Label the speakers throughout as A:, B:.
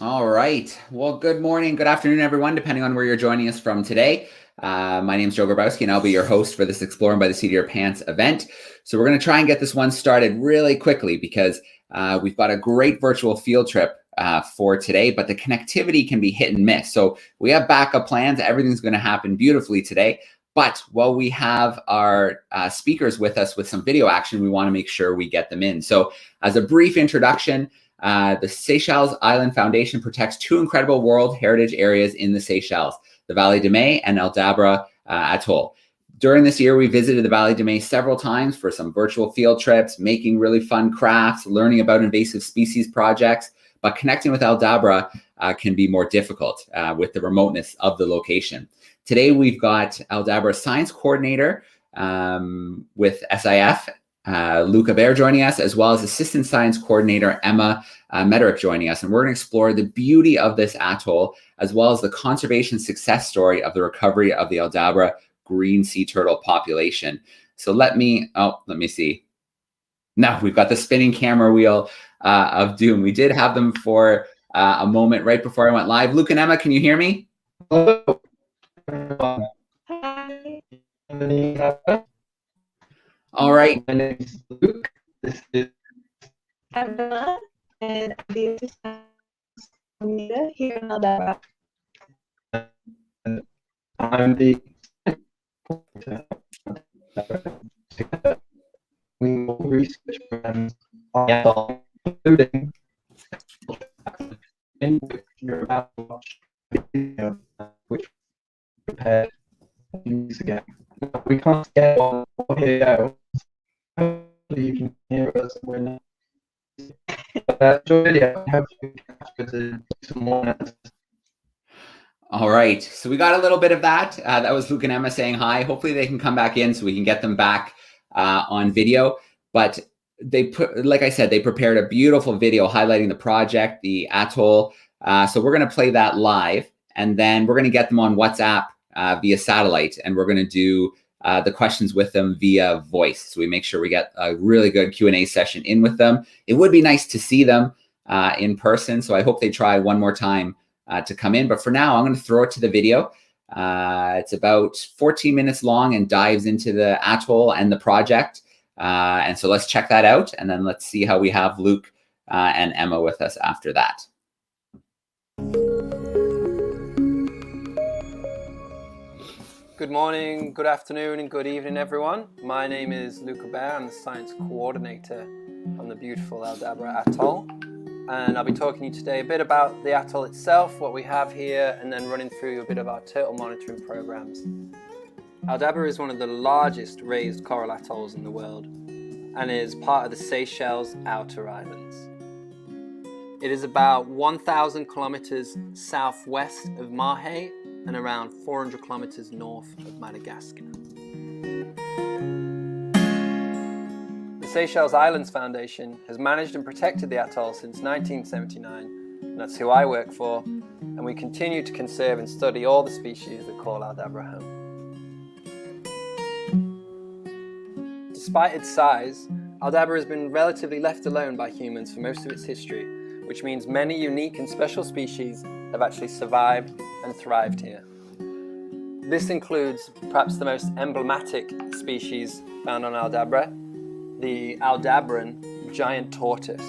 A: All right. Well, good morning, good afternoon, everyone, depending on where you're joining us from today. My name is Joe Grabowski, and I'll be your host for this Exploring by the Seat of Your Pants event. So we're going to try and get this one started really quickly because we've got a great virtual field trip for today, but the connectivity can be hit and miss. So we have backup plans. Everything's going to happen beautifully today. But while we have our speakers with us with some video action, we want to make sure we get them in. So as a brief introduction, the Seychelles Islands Foundation protects two incredible World Heritage areas in the Seychelles, the Valley de Mai and Aldabra Atoll. During this year, we visited the Valley de Mai several times for some virtual field trips, making really fun crafts, learning about invasive species projects, but connecting with Aldabra can be more difficult with the remoteness of the location. Today, we've got Aldabra Science Coordinator with SIF, Luca Bear joining us, as well as Assistant Science Coordinator Emma Mederick joining us. And we're going to explore the beauty of this atoll, as well as the conservation success story of the recovery of the Aldabra green sea turtle population. So let me see. Now we've got the spinning camera wheel of doom. We did have them for a moment right before I went live. Luke and Emma, can you hear me?
B: Hello.
C: Hi.
A: All right.
B: My name is Luke. This is
C: Emma, and I'm the assistant coordinator here in Aldabra.
B: I'm the we will research programs on the atoll, including in which you're about to watch a video which we prepared a few weeks ago. We can't get on video. Hopefully you can hear us when video. Hopefully you can some more analysis.
A: All right, so we got a little bit of that. That was Luke and Emma saying hi. Hopefully they can come back in so we can get them back on video. But like I said, they prepared a beautiful video highlighting the project, the atoll. So we're going to play that live, and then we're going to get them on WhatsApp via satellite, and we're going to do the questions with them via voice. So we make sure we get a really good Q&A session in with them. It would be nice to see them in person, so I hope they try one more time to come in. But for now, I'm going to throw it to the video. It's about 14 minutes long and dives into the atoll and the project. And so let's check that out. And then let's see how we have Luke and Emma with us after that.
D: Good morning, good afternoon, and good evening, everyone. My name is Luca Bear. I'm the science coordinator on the beautiful Aldabra Atoll. And I'll be talking to you today a bit about the atoll itself, what we have here, and then running through a bit of our turtle monitoring programs. Aldabra is one of the largest raised coral atolls in the world and is part of the Seychelles Outer Islands. It is about 1,000 kilometers southwest of Mahe and around 400 kilometers north of Madagascar. The Seychelles Islands Foundation has managed and protected the atoll since 1979, and that's who I work for, and we continue to conserve and study all the species that call Aldabra home. Despite its size, Aldabra has been relatively left alone by humans for most of its history, which means many unique and special species have actually survived and thrived here. This includes perhaps the most emblematic species found on Aldabra, the Aldabran giant tortoise,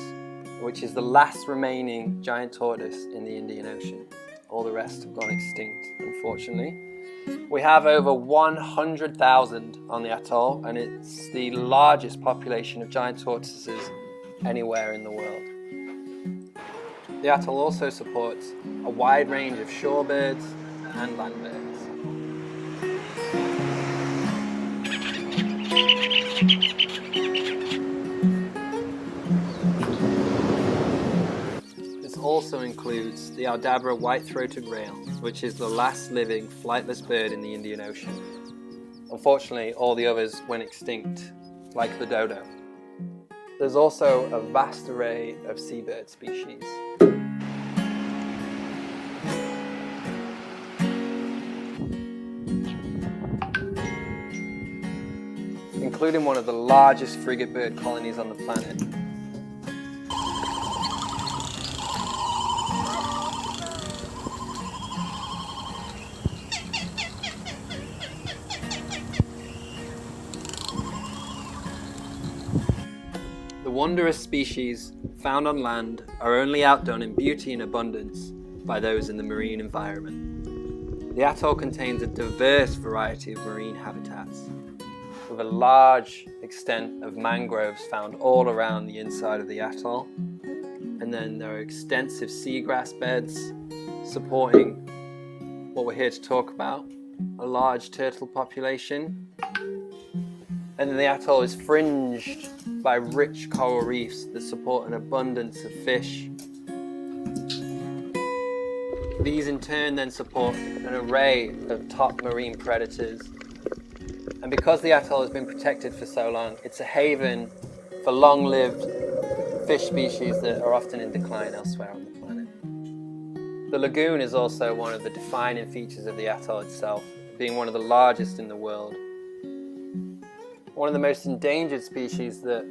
D: which is the last remaining giant tortoise in the Indian Ocean. All the rest have gone extinct, unfortunately. We have over 100,000 on the atoll, and it's the largest population of giant tortoises anywhere in the world. The atoll also supports a wide range of shorebirds and land birds. This also includes the Aldabra white-throated rail, which is the last living flightless bird in the Indian Ocean. Unfortunately, all the others went extinct, like the dodo. There's also a vast array of seabird species. Including one of the largest frigate bird colonies on the planet. wondrous species found on land are only outdone in beauty and abundance by those in the marine environment. The atoll contains a diverse variety of marine habitats, with a large extent of mangroves found all around the inside of the atoll. And then there are extensive seagrass beds supporting what we're here to talk about, a large turtle population. And then the atoll is fringed by rich coral reefs that support an abundance of fish. These in turn then support an array of top marine predators. And because the atoll has been protected for so long, it's a haven for long-lived fish species that are often in decline elsewhere on the planet. The lagoon is also one of the defining features of the atoll itself, being one of the largest in the world. One of the most endangered species that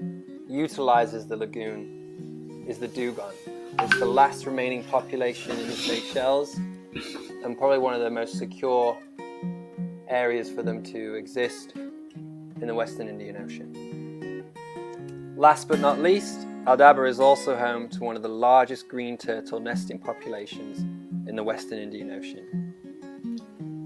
D: utilizes the lagoon is the dugong. It's the last remaining population in the Seychelles and probably one of the most secure areas for them to exist in the Western Indian Ocean. Last but not least, Aldabra is also home to one of the largest green turtle nesting populations in the Western Indian Ocean.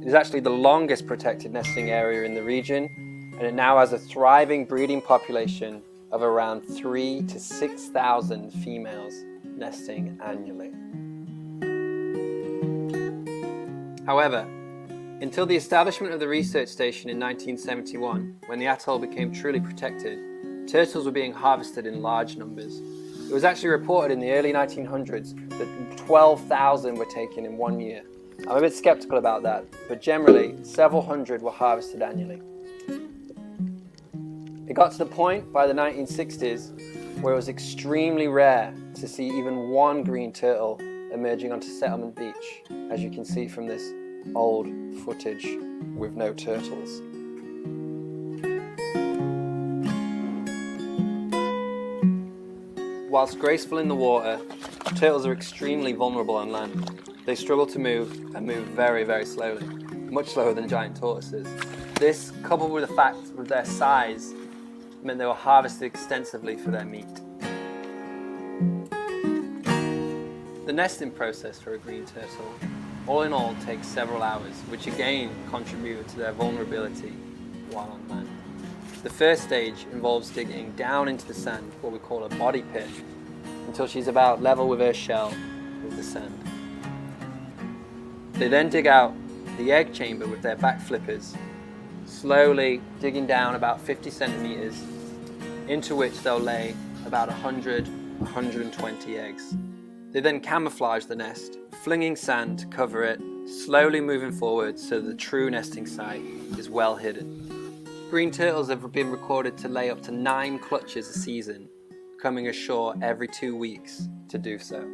D: It is actually the longest protected nesting area in the region, and it now has a thriving breeding population of around 3,000 to 6,000 females nesting annually. However, until the establishment of the research station in 1971, when the atoll became truly protected, turtles were being harvested in large numbers. It was actually reported in the early 1900s that 12,000 were taken in 1 year. I'm a bit skeptical about that, but generally, several hundred were harvested annually. It got to the point by the 1960s where it was extremely rare to see even one green turtle emerging onto Settlement Beach, as you can see from this old footage with no turtles. Whilst graceful in the water, turtles are extremely vulnerable on land. They struggle to move and move very, very slowly, much slower than giant tortoises. This, coupled with the fact of their size, meant they were harvested extensively for their meat. The nesting process for a green turtle, all in all, takes several hours, which again contribute to their vulnerability while on land. The first stage involves digging down into the sand, what we call a body pit, until she's about level with her shell with the sand. They then dig out the egg chamber with their back flippers, slowly digging down about 50 centimeters, into which they'll lay about 100-120 eggs. They then camouflage the nest, flinging sand to cover it, slowly moving forward so the true nesting site is well hidden. Green turtles have been recorded to lay up to 9 clutches a season, coming ashore every 2 weeks to do so.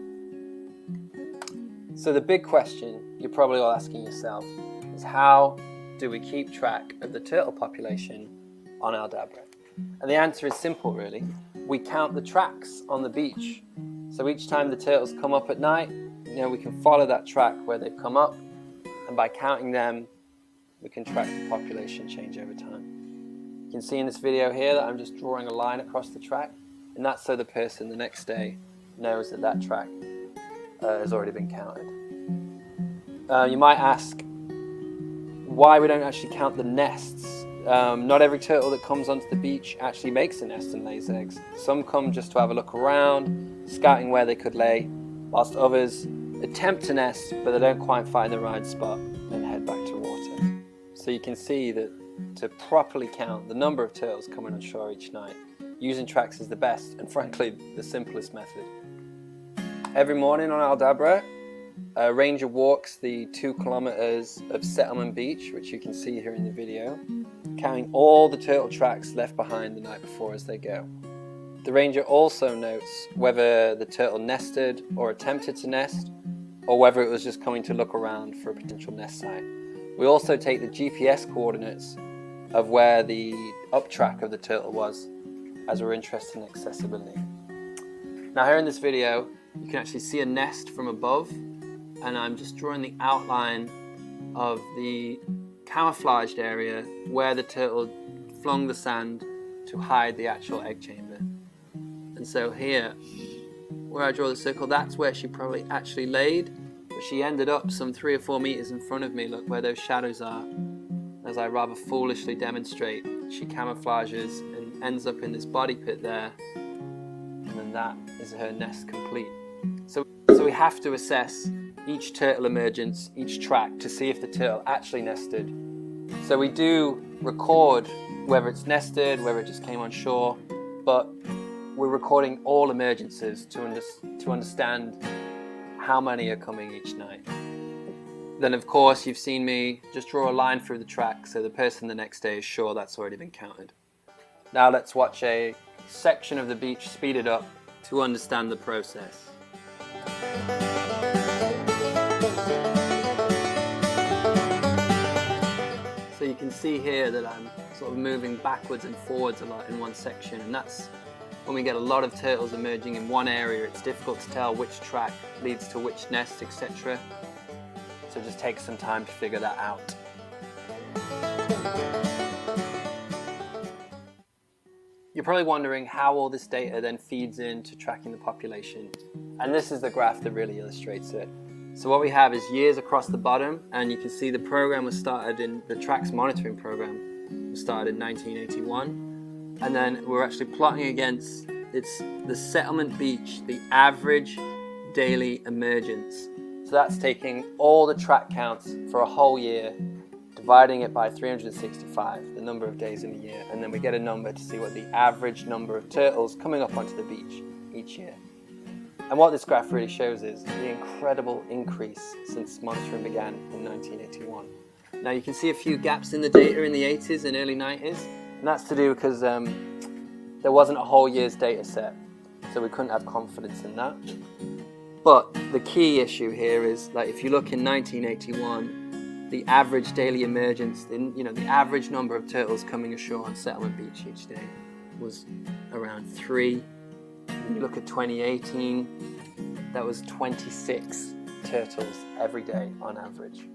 D: So the big question you're probably all asking yourself is, how do we keep track of the turtle population on Aldabra? And the answer is simple, really. We count the tracks on the beach. So each time the turtles come up at night, we can follow that track where they've come up, and by counting them, we can track the population change over time. You can see in this video here that I'm just drawing a line across the track, and that's so the person the next day knows that that track has already been counted. You might ask why we don't actually count the nests. Not every turtle that comes onto the beach actually makes a nest and lays eggs. Some come just to have a look around, scouting where they could lay, whilst others attempt to nest, but they don't quite find the right spot and head back to water. So you can see that to properly count the number of turtles coming on shore each night, using tracks is the best and frankly the simplest method. Every morning on Aldabra, a ranger walks the 2 kilometers of Settlement Beach, which you can see here in the video, counting all the turtle tracks left behind the night before as they go. The ranger also notes whether the turtle nested or attempted to nest, or whether it was just coming to look around for a potential nest site. We also take the GPS coordinates of where the up track of the turtle was, as we're interested in accessibility. Now here in this video, you can actually see a nest from above, and I'm just drawing the outline of the camouflaged area where the turtle flung the sand to hide the actual egg chamber. And And so here, where I draw the circle, that's where she probably actually laid. But she ended up some 3 or 4 meters in front of me, look where those shadows are. As I rather foolishly demonstrate, she camouflages and ends up in this body pit there. And then that is her nest complete. So we have to assess each turtle emergence, each track, to see if the turtle actually nested. So we do record whether it's nested, whether it just came on shore, but we're recording all emergences to understand how many are coming each night. Then of course you've seen me just draw a line through the track so the person the next day is sure that's already been counted. Now let's watch a section of the beach speeded up to understand the process. So you can see here that I'm sort of moving backwards and forwards a lot in one section, and that's when we get a lot of turtles emerging in one area. It's difficult to tell which track leads to which nest, etc. So just take some time to figure that out. You're probably wondering how all this data then feeds into tracking the population. And this is the graph that really illustrates it. So what we have is years across the bottom, and you can see the program was started in, the tracks monitoring program was started in 1981. And then we're actually plotting against the settlement beach, the average daily emergence. So that's taking all the track counts for a whole year, dividing it by 365, the number of days in a year, and then we get a number to see what the average number of turtles coming up onto the beach each year. And what this graph really shows is the incredible increase since monitoring began in 1981. Now you can see a few gaps in the data in the 80s and early 90s, and that's to do because there wasn't a whole year's data set, so we couldn't have confidence in that. But the key issue here is that if you look in 1981, the average daily emergence, the average number of turtles coming ashore on Settlement Beach each day was around 3. When you look at 2018, that was 26 turtles every day on average.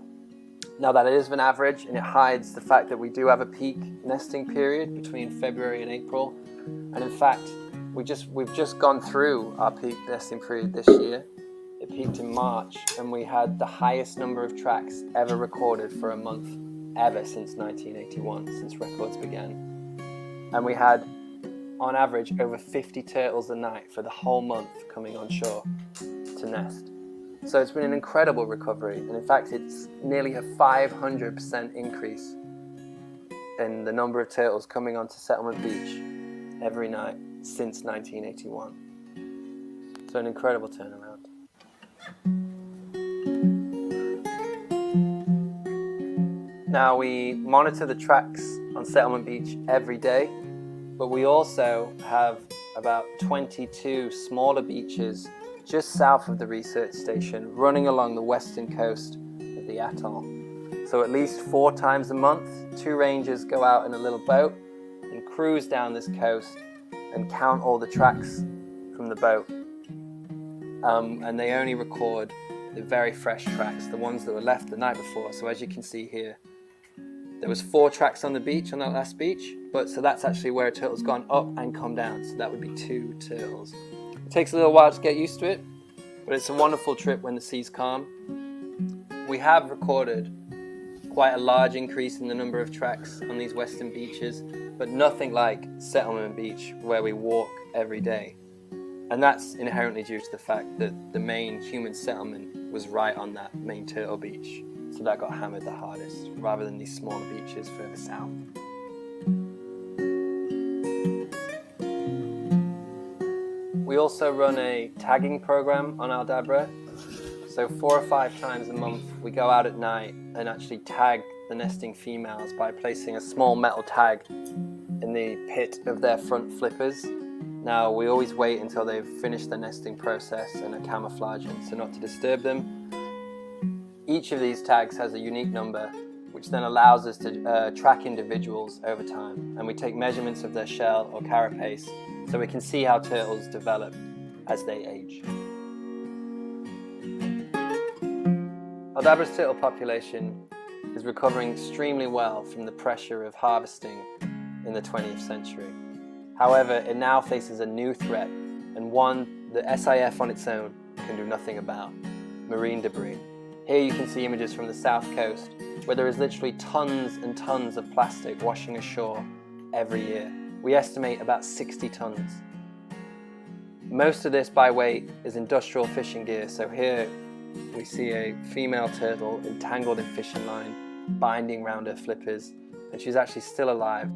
D: Now that is an average, and it hides the fact that we do have a peak nesting period between February and April. And in fact, we've just gone through our peak nesting period this year. It peaked in March, and we had the highest number of tracks ever recorded for a month ever since 1981, since records began. And we had, on average, over 50 turtles a night for the whole month coming on shore to nest. So it's been an incredible recovery, and in fact it's nearly a 500% increase in the number of turtles coming onto Settlement Beach every night since 1981. So an incredible turnaround. Now we monitor the tracks on Settlement Beach every day, but we also have about 22 smaller beaches just south of the research station running along the western coast of the atoll. So at least 4 times a month, 2 rangers go out in a little boat and cruise down this coast and count all the tracks from the boat. And they only record the very fresh tracks, the ones that were left the night before. So as you can see here, there was 4 tracks on the beach on that last beach, so that's actually where a turtle's gone up and come down, so that would be 2 turtles. It takes a little while to get used to it, but it's a wonderful trip when the sea's calm. We have recorded quite a large increase in the number of tracks on these western beaches, but nothing like Settlement Beach, where we walk every day. And that's inherently due to the fact that the main human settlement was right on that main turtle beach. So that got hammered the hardest, rather than these smaller beaches further south. We also run a tagging program on Aldabra. So 4 or 5 times a month we go out at night and actually tag the nesting females by placing a small metal tag in the pit of their front flippers. Now we always wait until they've finished their nesting process and are camouflaging so not to disturb them. Each of these tags has a unique number, which then allows us to track individuals over time, and we take measurements of their shell or carapace so we can see how turtles develop as they age. Aldabra's turtle population is recovering extremely well from the pressure of harvesting in the 20th century. However, it now faces a new threat and one that SIF on its own can do nothing about: marine debris. Here you can see images from the south coast, where there is literally tons and tons of plastic washing ashore every year. We estimate about 60 tons. Most of this by weight is industrial fishing gear, so here we see a female turtle entangled in fishing line, binding round her flippers, and she's actually still alive.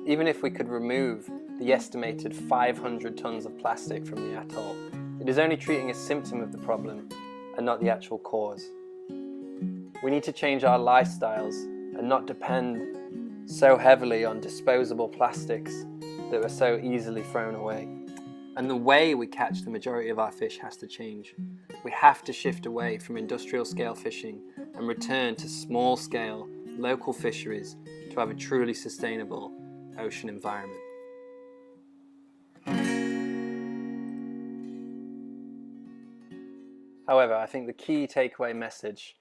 D: Even if we could remove the estimated 500 tons of plastic from the atoll, it is only treating a symptom of the problem and not the actual cause. We need to change our lifestyles and not depend so heavily on disposable plastics that are so easily thrown away. And the way we catch the majority of our fish has to change. We have to shift away from industrial scale fishing and return to small scale local fisheries to have a truly sustainable ocean environment. However, I think the key takeaway message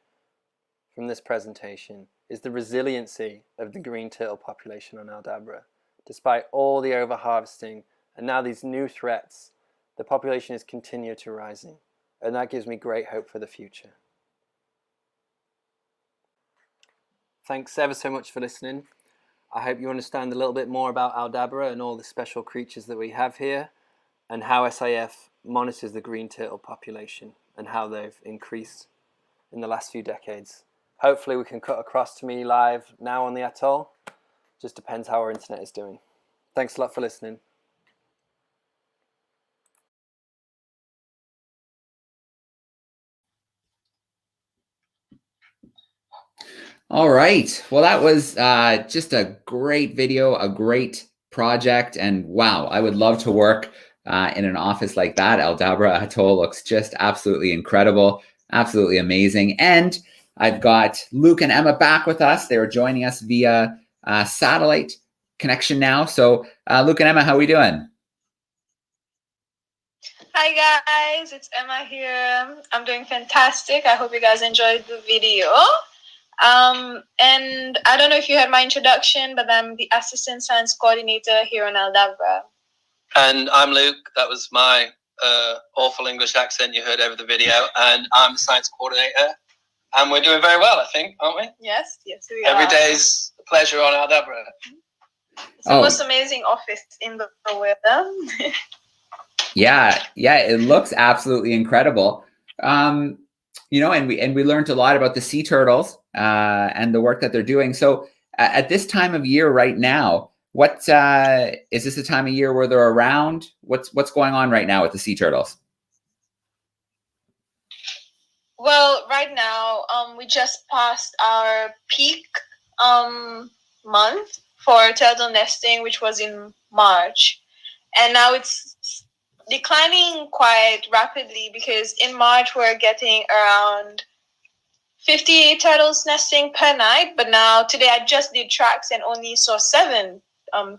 D: from this presentation is the resiliency of the green turtle population on Aldabra. Despite all the overharvesting and now these new threats, the population is continued to rising, and that gives me great hope for the future. Thanks ever so much for listening. I hope you understand a little bit more about Aldabra and all the special creatures that we have here, and how SIF monitors the green turtle population and how they've increased in the last few decades. Hopefully we can cut across to me live now on the atoll. Just depends how our internet is doing. Thanks a lot for listening.
A: All right. Well, that was just a great video, a great project. And wow, I would love to work in an office like that. Aldabra Atoll looks just absolutely incredible, absolutely amazing. And I've got Luke and Emma back with us. They were joining us via satellite connection now. So Luke and Emma, how are we doing?
C: Hi guys, it's Emma here. I'm doing fantastic. I hope you guys enjoyed the video. And I don't know if you heard my introduction, but I'm the Assistant Science Coordinator here on Aldabra.
E: And I'm Luke. That was my awful English accent you heard over the video. And I'm the Science Coordinator. And we're doing very well, I think, aren't we?
C: Yes, we are.
E: Every day's a pleasure on Aldabra.
C: It's the most amazing office in the world.
A: Yeah, it looks absolutely incredible. You know, and we learned a lot about the sea turtles and the work that they're doing. So at this time of year right now, what is this a time of year where they're around? What's going on right now with the sea turtles?
C: Well, right now, we just passed our peak month for turtle nesting, which was in March. And now it's declining quite rapidly because in March we're getting around 50 turtles nesting per night. But now today I just did tracks and only saw 7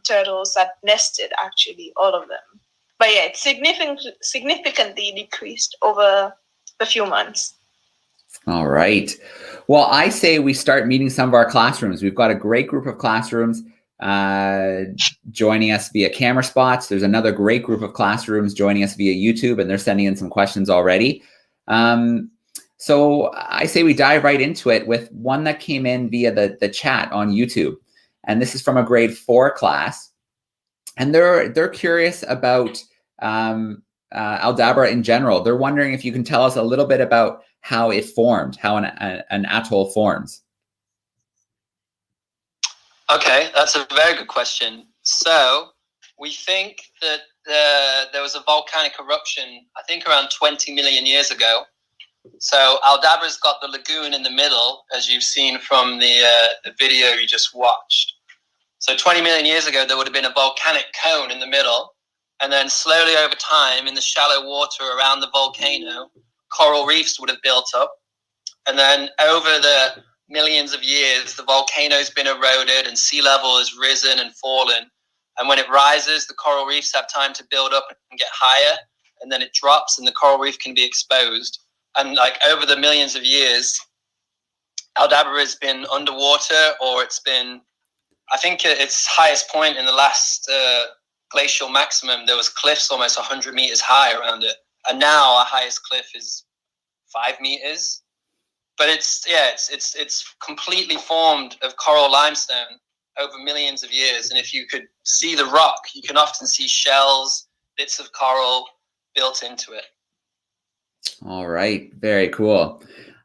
C: turtles that nested, actually, all of them. But yeah, it's significantly decreased over a few months.
A: All right. Well, I say we start meeting some of our classrooms. We've got a great group of classrooms joining us via camera spots. There's another great group of classrooms joining us via YouTube, and they're sending in some questions already. So I say we dive right into it with one that came in via the chat on YouTube. And this is from a grade 4 class. And they're curious about Aldabra in general. They're wondering if you can tell us a little bit about how it formed, how an atoll forms.
E: Okay, that's a very good question. So we think that there was a volcanic eruption, I think around 20 million years ago. So Aldabra's got the lagoon in the middle, as you've seen from the video you just watched. So 20 million years ago, there would have been a volcanic cone in the middle. And then slowly over time, in the shallow water around the volcano, coral reefs would have built up. And then over the millions of years, the volcano's been eroded and sea level has risen and fallen. And when it rises, the coral reefs have time to build up and get higher. And then it drops and the coral reef can be exposed. And like over the millions of years, Aldabra has been underwater, or it's been, I think its highest point in the last glacial maximum, there was cliffs almost 100 meters high around it. And now our highest cliff is 5 meters. But it's completely formed of coral limestone over millions of years. And if you could see the rock, you can often see shells, bits of coral built into it.
A: All right, very cool.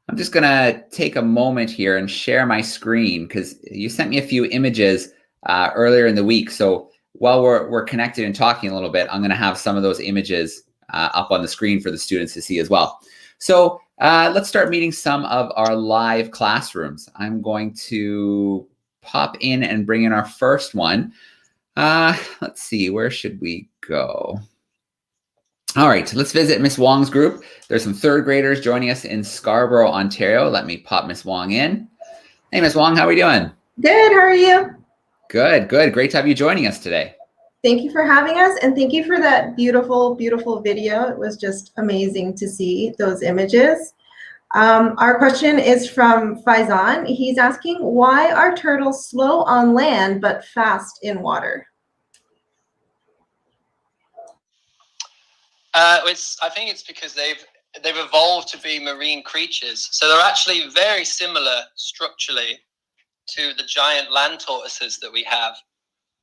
A: I'm just gonna take a moment here and share my screen because you sent me a few images earlier in the week. So while we're connected and talking a little bit, I'm gonna have some of those images up on the screen for the students to see as well. So let's start meeting some of our live classrooms. I'm going to pop in and bring in our first one. Let's see, where should we go? All right, let's visit Miss Wong's group. There's some third graders joining us in Scarborough, Ontario. Let me pop Miss Wong in. Hey, Miss Wong, how are we doing?
F: Good, how are you?
A: Good, good. Great to have you joining us today.
F: Thank you for having us, and thank you for that beautiful, beautiful video. It was just amazing to see those images. Our question is from Faizan. He's asking, why are turtles slow on land but fast in water?
E: I think it's because they've evolved to be marine creatures. So they're actually very similar structurally to the giant land tortoises that we have.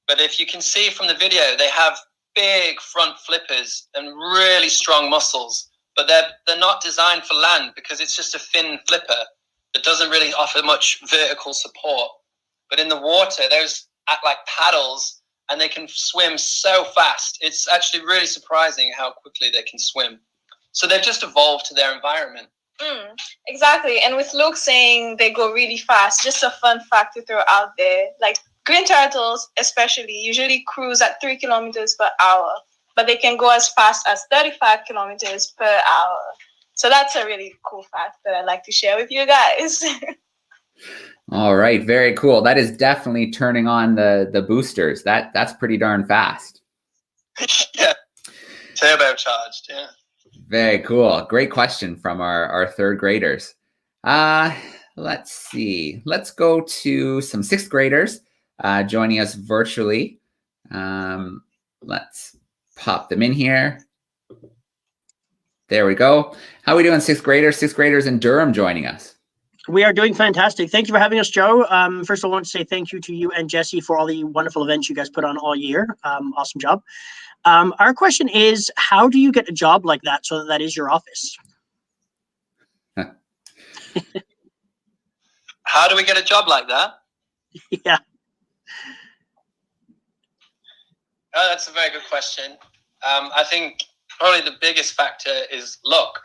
E: But if you can see from the video, they have big front flippers and really strong muscles. But they're not designed for land because it's just a thin flipper that doesn't really offer much vertical support. But in the water, those act like paddles, and they can swim so fast. It's actually really surprising how quickly they can swim. So they've just evolved to their environment.
C: Exactly. And with Luke saying they go really fast, just a fun fact to throw out there. Like green turtles, especially, usually cruise at 3 kilometers per hour, but they can go as fast as 35 kilometers per hour. So that's a really cool fact that I'd like to share with you guys.
A: All right, very cool. That is definitely turning on the boosters. That's pretty darn fast.
E: Yeah, turbocharged, yeah.
A: Very cool. Great question from our third graders. Let's see. Let's go to some sixth graders joining us virtually. Let's pop them in here. There we go. How are we doing, sixth graders? Sixth graders in Durham joining us.
G: We are doing fantastic. Thank you for having us, Joe. First, I want to say thank you to you and Jesse for all the wonderful events you guys put on all year. Awesome job. Our question is, how do you get a job like that so that is your office?
E: How do we get a job like that?
G: Yeah.
E: Oh, that's a very good question. I think probably the biggest factor is luck.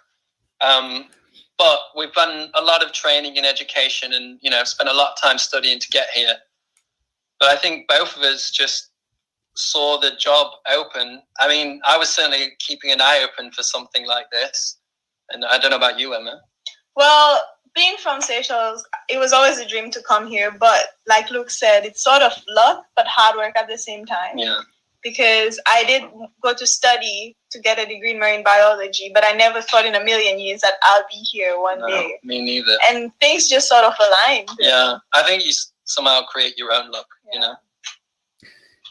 E: But we've done a lot of training in education and, spent a lot of time studying to get here. But I think both of us just saw the job open. I mean, I was certainly keeping an eye open for something like this. And I don't know about you, Emma.
C: Well, being from Seychelles, it was always a dream to come here. But like Luke said, it's sort of luck, but hard work at the same time.
E: Yeah.
C: Because I did go to study to get a degree in marine biology, but I never thought in a million years that I'll be here one day.
E: Me neither.
C: And things just sort of aligned.
E: Yeah, I think you somehow create your own luck,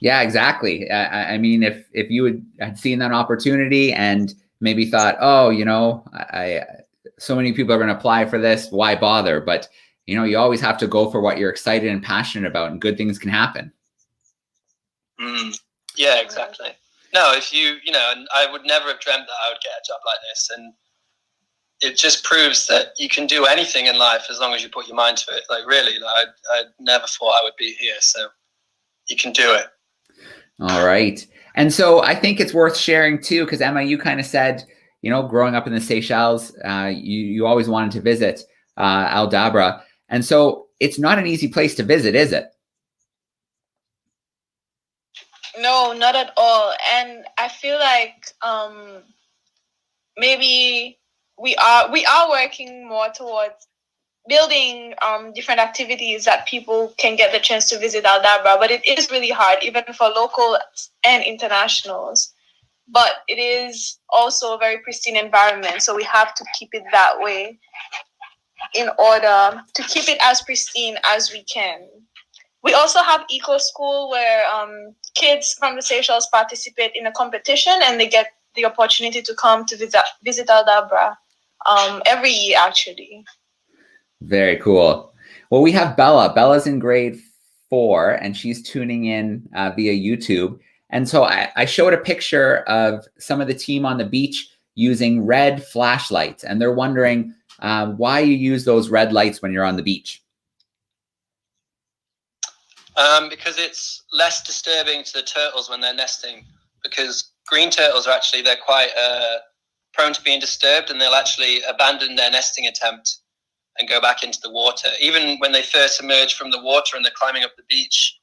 A: Yeah, exactly. I mean, if you had seen that opportunity and maybe thought, oh, so many people are going to apply for this, why bother? But, you always have to go for what you're excited and passionate about, and good things can happen.
E: Yeah, exactly. No, if and I would never have dreamt that I would get a job like this. And it just proves that you can do anything in life as long as you put your mind to it. Like, really, I never thought I would be here. So you can do it.
A: All right. And so I think it's worth sharing too, because Emma, you kind of said, growing up in the Seychelles, you always wanted to visit Aldabra. And so it's not an easy place to visit, is it?
C: No, not at all. And I feel like maybe we are working more towards building different activities that people can get the chance to visit Aldabra. But it is really hard, even for locals and internationals. But it is also a very pristine environment, so we have to keep it that way in order to keep it as pristine as we can. We also have Eco School where kids from the Seychelles participate in a competition and they get the opportunity to come to visit Aldabra every year, actually.
A: Very cool. Well, we have Bella. Bella's in grade 4 and she's tuning in via YouTube. And so I showed a picture of some of the team on the beach using red flashlights, and they're wondering why you use those red lights when you're on the beach.
E: Because it's less disturbing to the turtles when they're nesting, because green turtles are actually, they're quite prone to being disturbed, and they'll actually abandon their nesting attempt and go back into the water. Even when they first emerge from the water and they're climbing up the beach,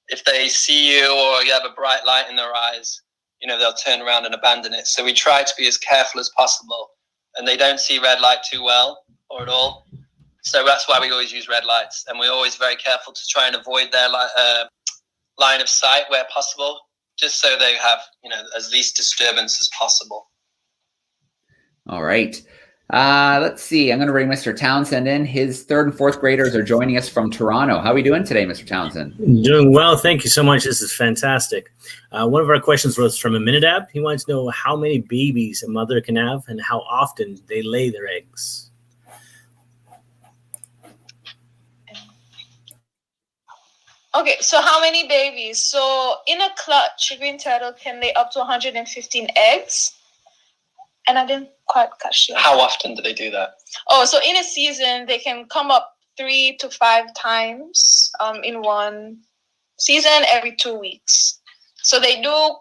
E: if they see you or you have a bright light in their eyes, you know, they'll turn around and abandon it. So we try to be as careful as possible, and they don't see red light too well or at all. So that's why we always use red lights, and we're always very careful to try and avoid their line of sight where possible, just so they have, you know, as least disturbance as possible.
A: All right. Let's see. I'm going to bring Mr. Townsend in. His 3rd and 4th graders are joining us from Toronto. How are we doing today, Mr. Townsend?
H: Doing well. Thank you so much. This is fantastic. One of our questions was from Aminadab. He wanted to know how many babies a mother can have and how often they lay their eggs.
C: Okay, so how many babies? So in a clutch, a green turtle can lay up to 115 eggs. And I didn't quite catch you.
E: How often do they do that?
C: Oh, so in a season, they can come up 3 to 5 times in one season every 2 weeks. So they do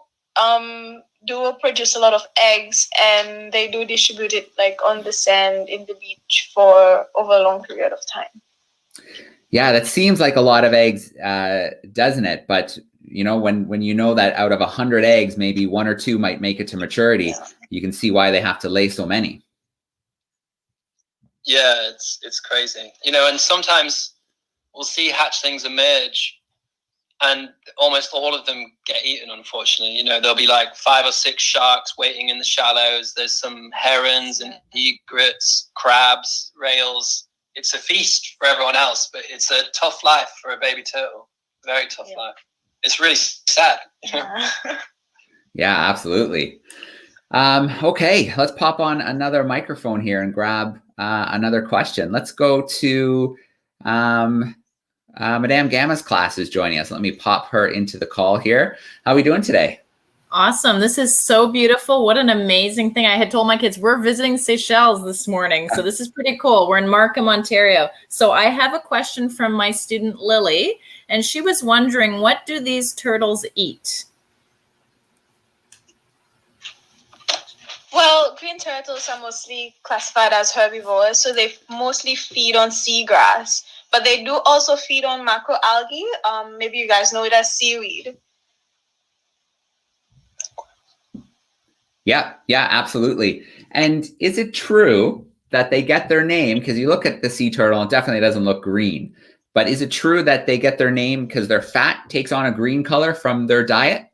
C: produce a lot of eggs, and they do distribute it like on the sand in the beach for over a long period of time.
A: Yeah, that seems like a lot of eggs, doesn't it? But you know, when you know that out of 100 eggs, maybe 1 or 2 might make it to maturity, you can see why they have to lay so many.
E: Yeah, it's crazy. You know, and sometimes we'll see hatchlings emerge, and almost all of them get eaten, unfortunately. You know, there'll be like 5 or 6 sharks waiting in the shallows. There's some herons and egrets, crabs, rails. It's a feast for everyone else, but it's a tough life for a baby turtle. Very tough life. It's really sad.
A: Yeah, absolutely. Okay, let's pop on another microphone here and grab another question. Let's go to Madame Gamma's class is joining us. Let me pop her into the call here. How are we doing today?
I: Awesome. This is so beautiful. What an amazing thing. I had told my kids we're visiting Seychelles this morning. So this is pretty cool. We're in Markham, Ontario. So I have a question from my student Lily, and she was wondering, what do these turtles eat?
C: Well, green turtles are mostly classified as herbivores, so they mostly feed on seagrass. But they do also feed on macroalgae. Maybe you guys know it as seaweed.
A: Yeah, absolutely. And is it true that they get their name, because you look at the sea turtle, it definitely doesn't look green, but is it true that they get their name because their fat takes on a green color from their diet?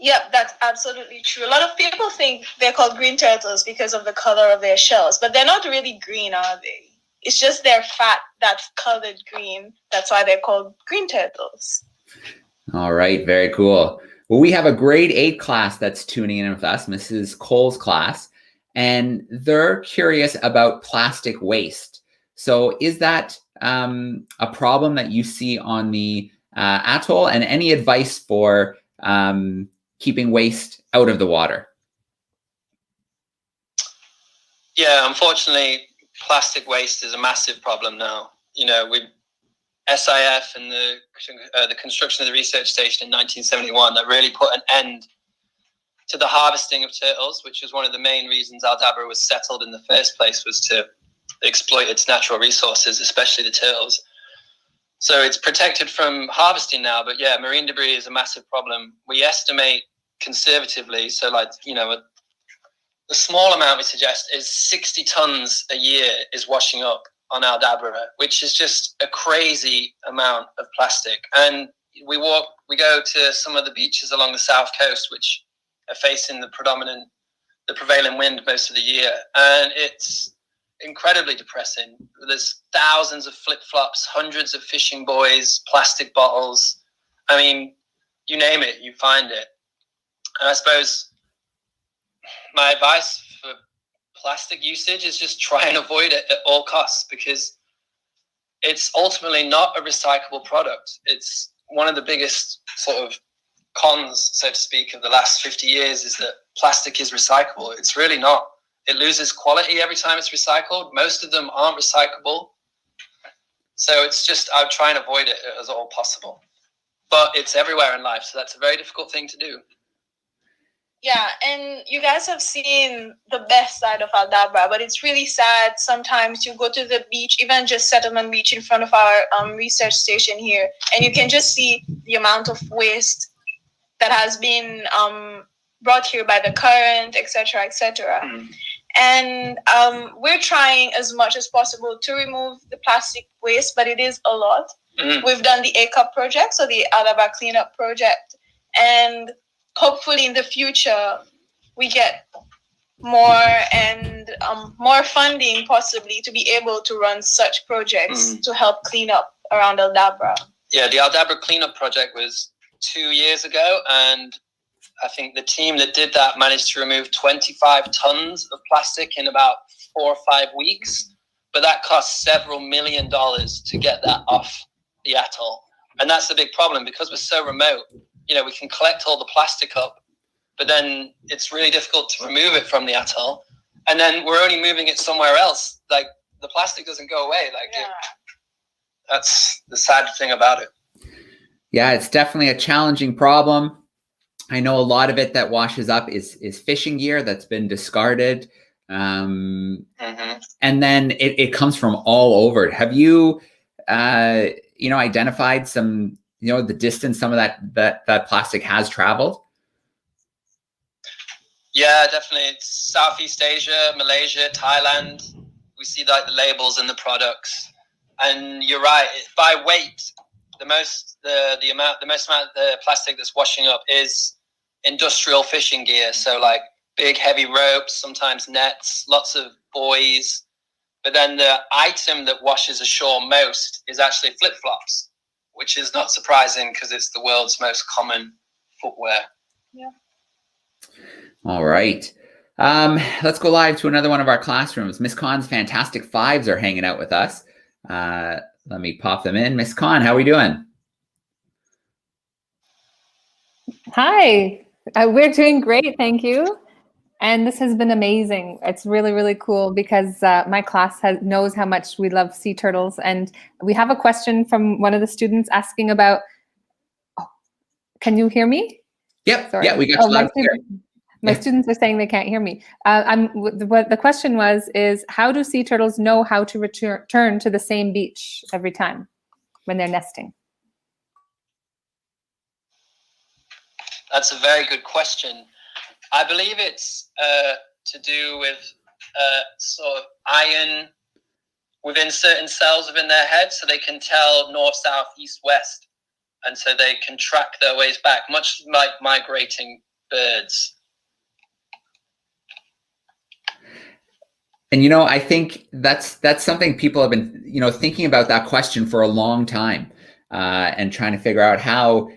C: Yep, that's absolutely true. A lot of people think they're called green turtles because of the color of their shells, but they're not really green, are they? It's just their fat that's colored green. That's why they're called green turtles.
A: All right, very cool. Well, we have a grade 8 class that's tuning in with us, Mrs. Cole's class, and they're curious about plastic waste. So is that a problem that you see on the atoll, and any advice for keeping waste out of the water?
E: Yeah, unfortunately, plastic waste is a massive problem now. You know, SIF and the construction of the research station in 1971 that really put an end to the harvesting of turtles, which was one of the main reasons Aldabra was settled in the first place, was to exploit its natural resources, especially the turtles. So it's protected from harvesting now, but yeah, marine debris is a massive problem. We estimate conservatively, so like, you know, the small amount we suggest is 60 tons a year is washing up on Aldabra, which is just a crazy amount of plastic. And we go to some of the beaches along the south coast, which are facing the prevailing wind most of the year, and it's incredibly depressing. There's thousands of flip-flops, hundreds of fishing buoys, plastic bottles. I mean, you name it, you find it. And I suppose my advice for plastic usage is just try and avoid it at all costs, because it's ultimately not a recyclable product. It's one of the biggest sort of cons, so to speak, of the last 50 years is that plastic is recyclable. It's really not. It loses quality every time it's recycled. Most of them aren't recyclable. So it's just, I would try and avoid it as all possible. But it's everywhere in life, so that's a very difficult thing to do.
C: Yeah, and you guys have seen the best side of Aldabra, but it's really sad sometimes you go to the beach, even just Settlement Beach in front of our research station here, and you can just see the amount of waste that has been brought here by the current, etc., etc.
E: Mm.
C: And we're trying as much as possible to remove the plastic waste, but it is a lot.
E: Mm.
C: We've done the ACUP project, so the Aldabra Cleanup Project, and hopefully in the future we get more and more funding possibly to be able to run such projects to help clean up around Aldabra.
E: Yeah, the Aldabra Cleanup Project was 2 years ago, and I think the team that did that managed to remove 25 tons of plastic in about 4 or 5 weeks. But that cost several $1 million to get that off the atoll. And that's the big problem, because we're so remote. You know, we can collect all the plastic up, but then it's really difficult to remove it from the atoll. And then we're only moving it somewhere else. Like, the plastic doesn't go away. That's the sad thing about it.
A: Yeah, it's definitely a challenging problem. I know a lot of it that washes up is fishing gear that's been discarded. And then it comes from all over. Have you, identified some, the distance some of that plastic has traveled?
E: Yeah, definitely. It's Southeast Asia, Malaysia, Thailand. We see like the labels and the products. And you're right, by weight, the most amount of the plastic that's washing up is industrial fishing gear. So like big heavy ropes, sometimes nets, lots of buoys. But then the item that washes ashore most is actually flip-flops, which is not surprising because it's the world's most common footwear.
C: Yeah.
A: All right. Let's go live to another one of our classrooms. Miss Khan's Fantastic Fives are hanging out with us. Let me pop them in. Miss Khan, how are we doing?
J: Hi, we're doing great, thank you. And this has been amazing. It's really, really cool because my class knows how much we love sea turtles. And we have a question from one of the students asking about, can you hear me?
A: Yep.
J: Sorry.
A: Yeah, we got you loud and clear.
J: My students are saying they can't hear me. What the question is how do sea turtles know how to return to the same beach every time when they're nesting?
E: That's a very good question. I believe it's to do with sort of iron within certain cells within their head, so they can tell north, south, east, west, and so they can track their ways back, much like migrating birds.
A: And I think that's something people have been thinking about that question for a long time, and trying to figure out how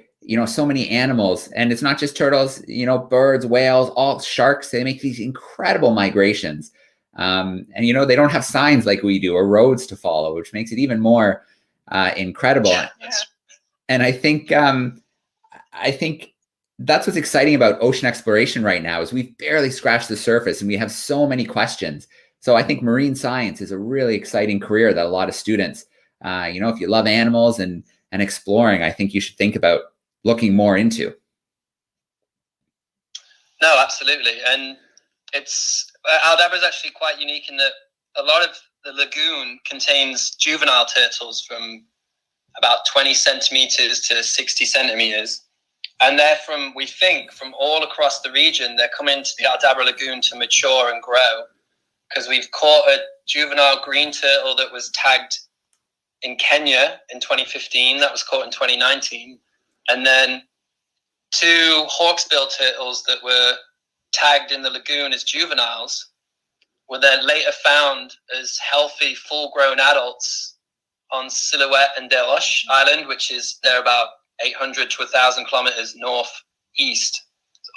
A: so many animals, and it's not just turtles, birds, whales, all sharks, they make these incredible migrations. And they don't have signs like we do or roads to follow, which makes it even more incredible.
E: Yeah.
A: And I think that's what's exciting about ocean exploration right now is we've barely scratched the surface and we have so many questions. So I think marine science is a really exciting career that a lot of students, if you love animals and exploring, I think you should think about looking more into.
E: No, absolutely. And Aldabra is actually quite unique in that a lot of the lagoon contains juvenile turtles from about 20 centimeters to 60 centimeters. And they're we think, from all across the region. They're coming to the Aldabra Lagoon to mature and grow, because we've caught a juvenile green turtle that was tagged in Kenya in 2015. That was caught in 2019. And then 2 hawksbill turtles that were tagged in the lagoon as juveniles. were then later found as healthy, full-grown adults on Silhouette and Deloche Island, which is they're about 800 to 1,000 kilometers northeast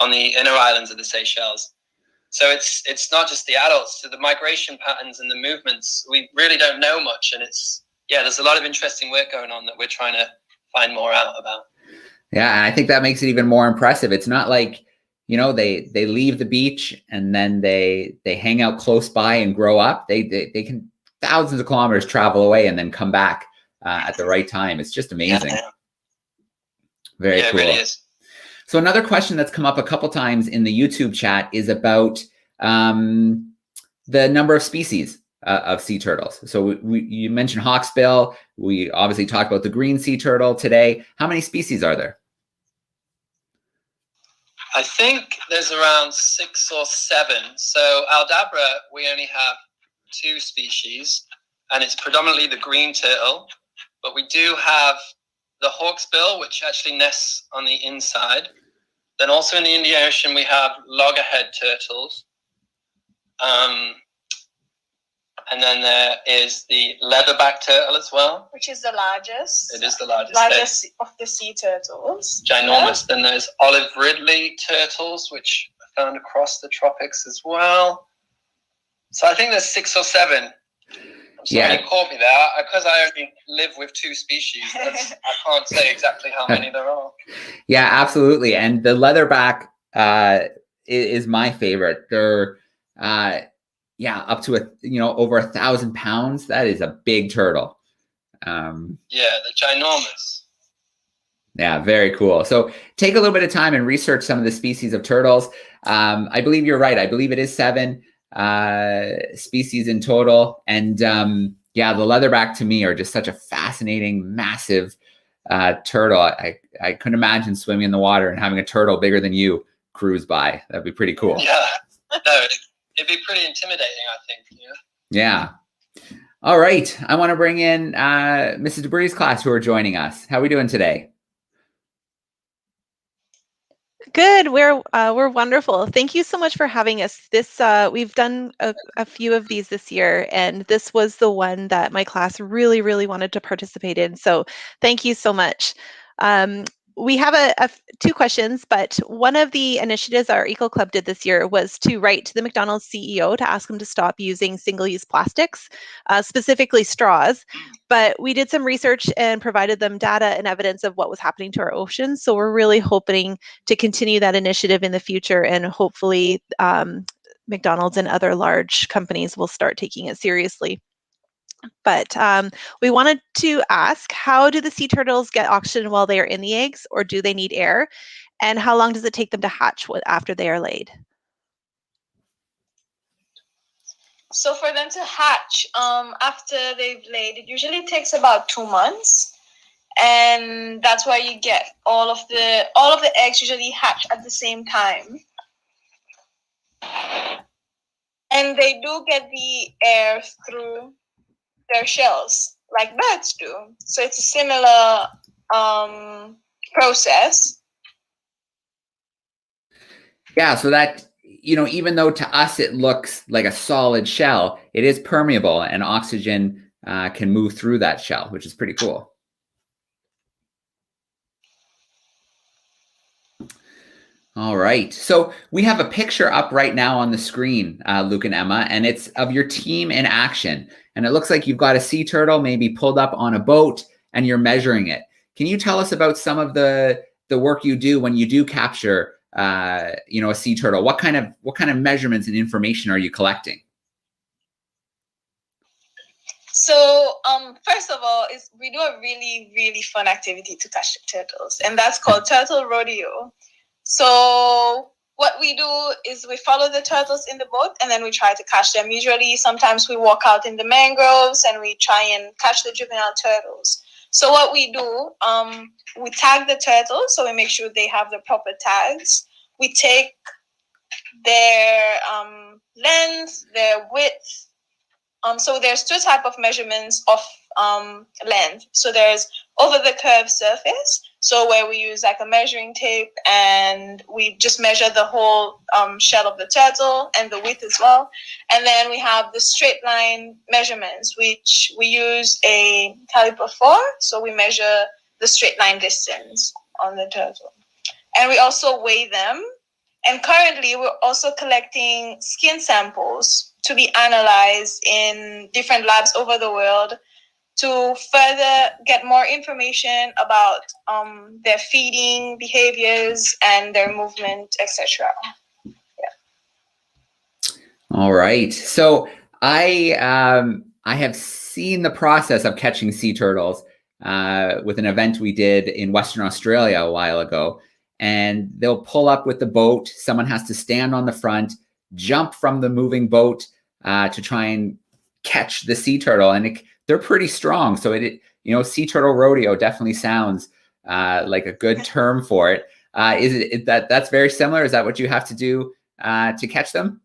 E: on the inner islands of the Seychelles. So it's not just the adults. So the migration patterns and the movements, we really don't know much, and there's a lot of interesting work going on that we're trying to find more out about.
A: Yeah, and I think that makes it even more impressive. It's not like, you know, they leave the beach and then they hang out close by and grow up. They can thousands of kilometers travel away and then come back at the right time. It's just amazing.
E: Yeah.
A: Very cool.
E: It really is.
A: So another question that's come up a couple times in the YouTube chat is about the number of species of sea turtles. So you mentioned hawksbill. We obviously talked about the green sea turtle today. How many species are there?
E: I think there's around 6 or 7. So Aldabra, we only have 2 species, and it's predominantly the green turtle. But we do have the hawksbill, which actually nests on the inside. Then also in the Indian Ocean, we have loggerhead turtles. And then there is the leatherback turtle as well.
C: Which is the largest.
E: It is the largest.
C: Largest of the sea turtles.
E: Ginormous. Yeah. Then there's olive ridley turtles, which are found across the tropics as well. So I think there's 6 or 7. I'm sorry, you caught me there. Because I only live with 2 species, I can't say exactly how many there are.
A: Yeah, absolutely. And the leatherback is my favorite. They're up to over 1,000 pounds. That is a big turtle.
E: Yeah, they're ginormous.
A: Yeah, very cool. So take a little bit of time and research some of the species of turtles. I believe you're right. I believe it is 7 species in total. And the leatherback to me are just such a fascinating, massive turtle. I couldn't imagine swimming in the water and having a turtle bigger than you cruise by. That'd be pretty cool.
E: Yeah, no, it'd be pretty intimidating, I think.
A: Yeah. All right. I want to bring in Mrs. Debris' class who are joining us. How are we doing today?
K: Good. We're wonderful. Thank you so much for having us. We've done a few of these this year, and this was the one that my class really, really wanted to participate in. So thank you so much. We have 2 questions, but one of the initiatives our Eco Club did this year was to write to the McDonald's CEO to ask him to stop using single-use plastics, specifically straws. But we did some research and provided them data and evidence of what was happening to our oceans. So we're really hoping to continue that initiative in the future, and hopefully McDonald's and other large companies will start taking it seriously. But we wanted to ask, how do the sea turtles get oxygen while they are in the eggs, or do they need air? And how long does it take them to hatch after they are laid?
C: So for them to hatch, after they've laid, it usually takes about 2 months. And that's why you get all of the eggs usually hatch at the same time. And they do get the air through their shells like birds do. So it's a similar process.
A: Yeah, so that, even though to us it looks like a solid shell, it is permeable and oxygen can move through that shell, which is pretty cool. All right, so we have a picture up right now on the screen, Luke and Emma, and it's of your team in action. And it looks like you've got a sea turtle maybe pulled up on a boat and you're measuring it. Can you tell us about some of the work you do when you do capture a sea turtle? What kind of measurements and information are you collecting?
C: So first of all, we do a really, really fun activity to catch the turtles, and that's called turtle rodeo. So what we do is we follow the turtles in the boat, and then we try to catch them. Usually, sometimes we walk out in the mangroves and we try and catch the juvenile turtles. So what we do, we tag the turtles, so we make sure they have the proper tags. We take their length, their width. So there's 2 types of measurements of length. So there's over the curved surface So where we use like a measuring tape and we just measure the whole shell of the turtle and the width as well. And then we have the straight line measurements, which we use a caliper for. So we measure the straight line distance on the turtle. And we also weigh them. And currently we're also collecting skin samples to be analyzed in different labs over the world to further get more information about their feeding behaviors and their movement, etc.
A: All right. So I have seen the process of catching sea turtles with an event we did in Western Australia a while ago. And they'll pull up with the boat. Someone has to stand on the front, jump from the moving boat to try and catch the sea turtle. And they're pretty strong. So sea turtle rodeo definitely sounds like a good term for it. That's very similar? Is that what you have to do to catch them?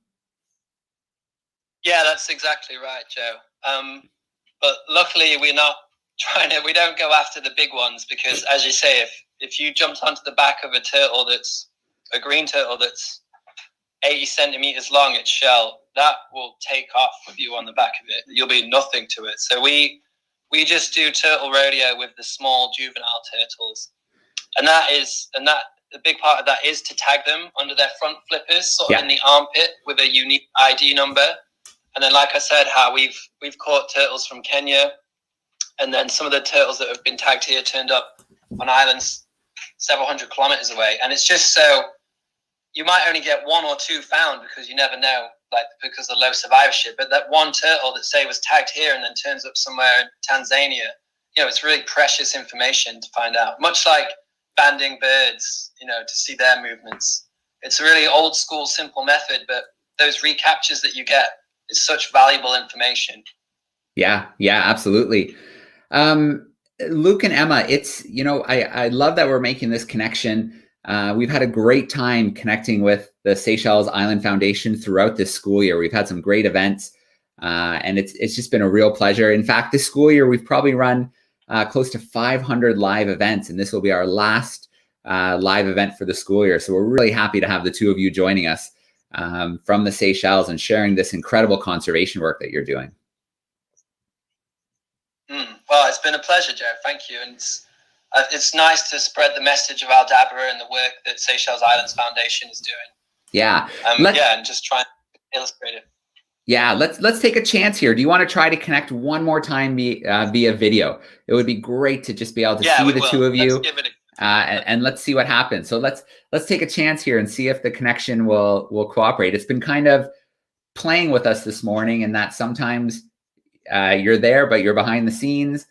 E: Yeah, that's exactly right, Joe. But luckily we don't go after the big ones because, as you say, if you jumped onto the back of a green turtle that's 80 centimeters long, its shell, that will take off with you on the back of it. You'll be nothing to it. So we just do turtle rodeo with the small juvenile turtles. And the big part of that is to tag them under their front flippers, sort of in the armpit with a unique ID number. And then, like I said, how we've caught turtles from Kenya, and then some of the turtles that have been tagged here turned up on islands several hundred kilometers away. And it's just so you might only get one or two found because you never know, because of low survivorship. But that one turtle that say was tagged here and then turns up somewhere in Tanzania, it's really precious information to find out. Much like banding birds, to see their movements. It's a really old school, simple method, but those recaptures that you get is such valuable information. Yeah, absolutely. Luke and Emma, I love that we're making this connection. We've had a great time connecting with the Seychelles Island Foundation throughout this school year. We've had some great events, and it's just been a real pleasure. In fact, this school year, we've probably run close to 500 live events, and this will be our last live event for the school year. So we're really happy to have the two of you joining us from the Seychelles and sharing this incredible conservation work that you're doing. Well, it's been a pleasure, Joe. Thank you. And it's nice to spread the message of Aldabra and the work that Seychelles Islands Foundation is doing. Yeah. And just try and illustrate it. Yeah, let's take a chance here. Do you want to try to connect one more time via video? It would be great to just be able to see the two of you. Let's give it and let's see what happens. So let's take a chance here and see if the connection will cooperate. It's been kind of playing with us this morning, and that sometimes you're there, but you're behind the scenes.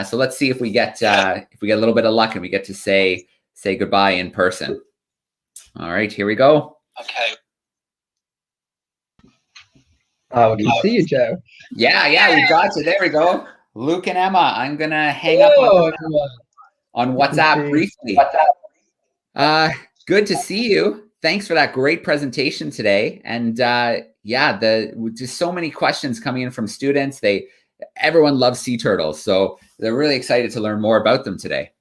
E: So let's see if we get a little bit of luck and we get to say goodbye in person. All right, here we go. Okay.
B: Oh, we can see you, Joe.
A: Yeah, we got you. There we go. Luke and Emma, I'm gonna hang up on WhatsApp briefly. Good to see you. Thanks for that great presentation today. And just so many questions coming in from students. Everyone loves sea turtles, so they're really excited to learn more about them today.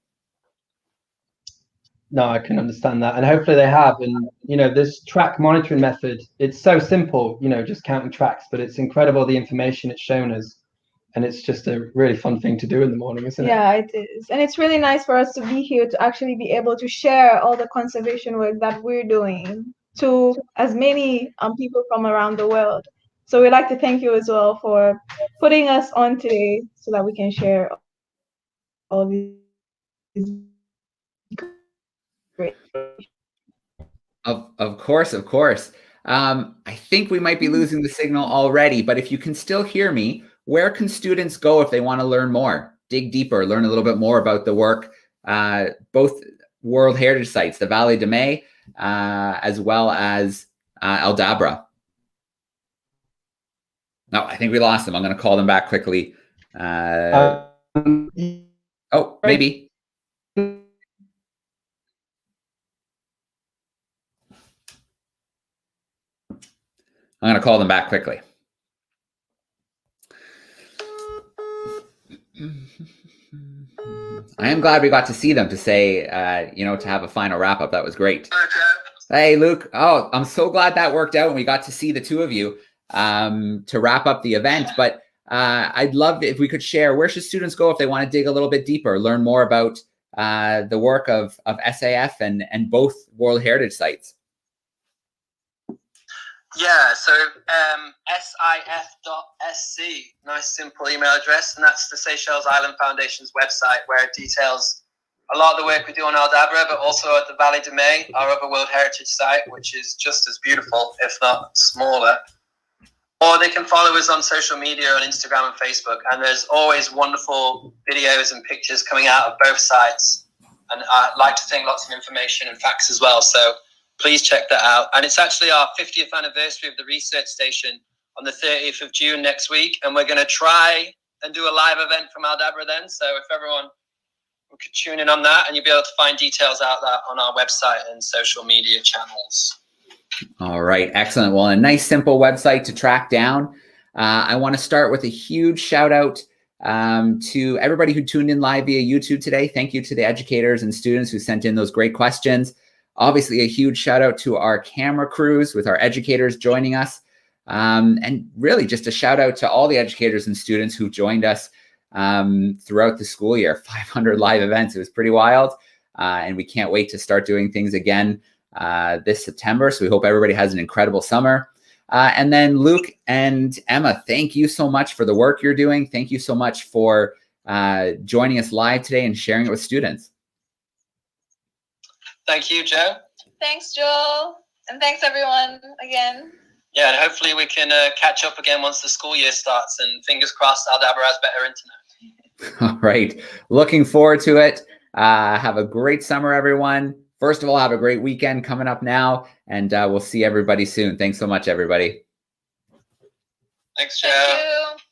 B: No, I can understand that, and hopefully they have. And this track monitoring method, it's so simple, just counting tracks, but it's incredible the information it's shown us, and it's just a really fun thing to do in the morning, isn't it?
L: Yeah, it is, and it's really nice for us to be here to actually be able to share all the conservation work that we're doing to as many people from around the world. So we'd like to thank you as well for putting us on today so that we can share all these great.
A: Of course. I think we might be losing the signal already, but if you can still hear me, where can students go if they want to learn more, dig deeper, learn a little bit more about the work, both World Heritage Sites, the Vallée de Mai, as well as Aldabra? No, I think we lost them. I'm going to call them back quickly. Maybe. I'm going to call them back quickly. I am glad we got to see them to say, to have a final wrap up. That was great. Hey, Luke. Oh, I'm so glad that worked out and we got to see the two of you to wrap up the event. But I'd love if we could share, where should students go if they want to dig a little bit deeper, learn more about the work of SAF and both World Heritage Sites?
E: Yeah, so sif.sc, nice simple email address, and that's the Seychelles Island Foundation's website, where it details a lot of the work we do on Aldabra, but also at the Valley de Mai, our other World Heritage Site, which is just as beautiful, if not smaller. Or they can follow us on social media on Instagram and Facebook, and there's always wonderful videos and pictures coming out of both sites, and I'd like to think lots of information and facts as well, so please check that out. And it's actually our 50th anniversary of the research station on the 30th of June next week. And we're going to try and do a live event from Aldabra then. So if everyone could tune in on that, and you'll be able to find details out that on our website and social media channels.
A: All right. Excellent. Well, a nice, simple website to track down. I want to start with a huge shout out to everybody who tuned in live via YouTube today. Thank you to the educators and students who sent in those great questions. Obviously, a huge shout out to our camera crews with our educators joining us. And really just a shout out to all the educators and students who joined us throughout the school year. 500 live events. It was pretty wild. And we can't wait to start doing things again this September. So we hope everybody has an incredible summer. And then Luke and Emma, thank you so much for the work you're doing. Thank you so much for joining us live today and sharing it with students.
E: Thank you, Joe.
C: Thanks, Joel. And thanks, everyone, again.
E: Yeah, and hopefully we can catch up again once the school year starts, and fingers crossed Aldabra has better internet.
A: All right. Looking forward to it. Have a great summer, everyone. First of all, have a great weekend coming up now, and we'll see everybody soon. Thanks so much, everybody.
E: Thanks, Joe.
C: Thank you.